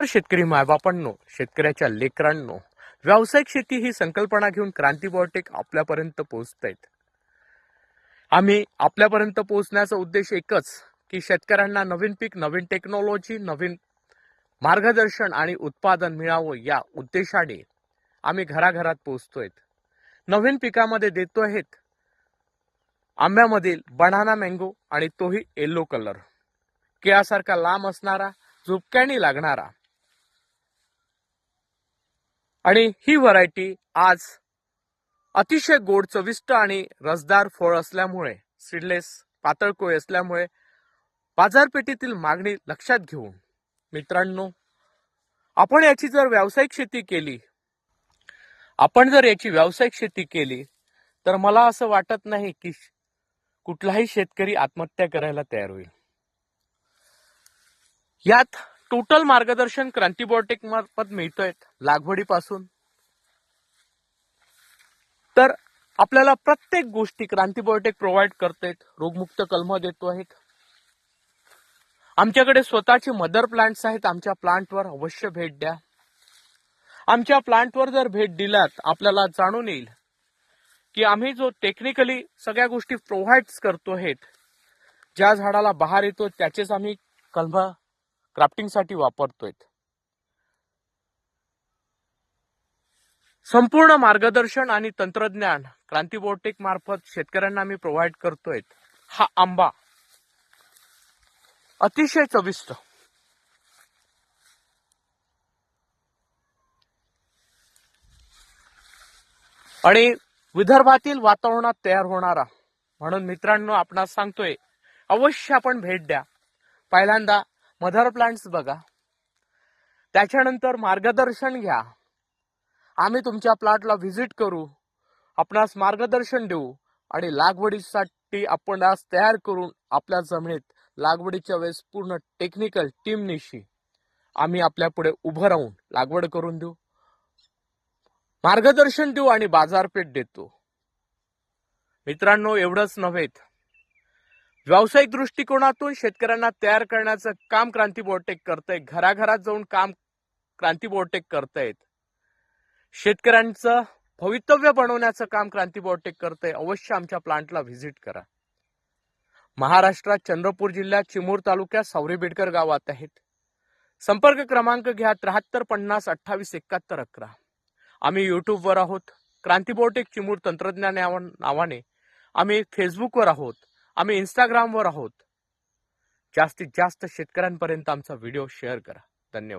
शेतकरी मायबापांनो, शेतकऱ्याच्या लेकरांनो, व्यावसायिक शेती ही संकल्पना घेऊन क्रांती बायोटेक आपल्यापर्यंत पोहोचतायत. आम्ही आपल्यापर्यंत पोहोचण्याचा उद्देश एकच की शेतकऱ्यांना नवीन पीक, नवीन टेक्नॉलॉजी, नवीन मार्गदर्शन आणि उत्पादन मिळावं या उद्देशाने आम्ही घराघरात पोहोचतोय. नवीन पिकामध्ये देतोय आंब्यामधील बनाना मँगो आणि तोही येलो कलर, केळासारखा लांब असणारा, झुपक्यानी लागणारा. आणि ही व्हरायटी आज अतिशय गोड, चविष्ट आणि रसदार फळ असल्यामुळे, सीडलेस पातळ कोय असल्यामुळे बाजारपेठेतील मागणी लक्षात घेऊन मित्रांनो, आपण याची जर व्यावसायिक शेती केली तर मला असं वाटत नाही की कुठलाही शेतकरी आत्महत्या करायला तयार होईल. यात टोटल मार्गदर्शन क्रांती बायोटेक मार्फत मिळतोय. लागवडीपासून तर आपल्याला प्रत्येक गोष्टी क्रांती बायोटेक प्रोव्हाइड करते. रोगमुक्त कलम देतो आहेत. आमच्याकडे स्वतःचे मदर प्लांट्स आहेत. आमच्या प्लांटवर अवश्य भेट द्या. आमच्या प्लांटवर जर भेट दिलात आपल्याला जाणून येईल की आम्ही जो टेक्निकली सगळ्या गोष्टी प्रोव्हाइड करतो आहेत. ज्या झाडाला बहार येतो त्याचेच आम्ही कलम क्राफ्टिंगसाठी वापरतोय. संपूर्ण मार्गदर्शन आणि तंत्रज्ञान क्रांती बायोटेक मार्फत शेतकऱ्यांना आम्ही प्रोव्हाइड करतोय. हा आंबा अतिशय चविष्ट आणि विदर्भातील वातावरणात तयार होणारा, म्हणून मित्रांनो आपणास सांगतोय अवश्य आपण भेट द्या. पहिल्यांदा मदर प्लांट्स बघा, त्याच्यानंतर मार्गदर्शन घ्या. आम्ही तुमच्या प्लॉटला व्हिजिट करू, आपणास मार्गदर्शन देऊ आणि लागवडीसाठी आपण आज तयार करून आपल्या जमिनीत लागवडीच्या वेळेस पूर्ण टेक्निकल टीमनिशी आम्ही आपल्या पुढे उभं राहून लागवड करून देऊ, मार्गदर्शन देऊ आणि बाजारपेठ देतो. मित्रांनो, एवढंच नव्हे, व्यावसायिक दृष्टिकोनातून शेतकऱ्यांना तयार करण्याचं काम क्रांती बायोटेक करतंय. घराघरात जाऊन काम क्रांती बायोटेक करतायत. शेतकऱ्यांचं भवितव्य बनवण्याचं काम क्रांती बायोटेक करतंय. अवश्य आमच्या प्लांटला व्हिजिट करा. महाराष्ट्रात चंद्रपूर जिल्ह्यात चिमूर तालुक्यात सावरी बेडकर गावात आहेत. संपर्क क्रमांक घ्या 73 50 28 71 11. आम्ही युट्यूबवर आहोत, क्रांती बायोटेक चिमूर तंत्रज्ञान नावाने. आम्ही फेसबुकवर आहोत, आम्ही इंस्टाग्रामवर आहोत. जास्तीत जास्त शेतकऱ्यांपर्यंत आमचा व्हिडिओ शेअर करा. धन्यवाद.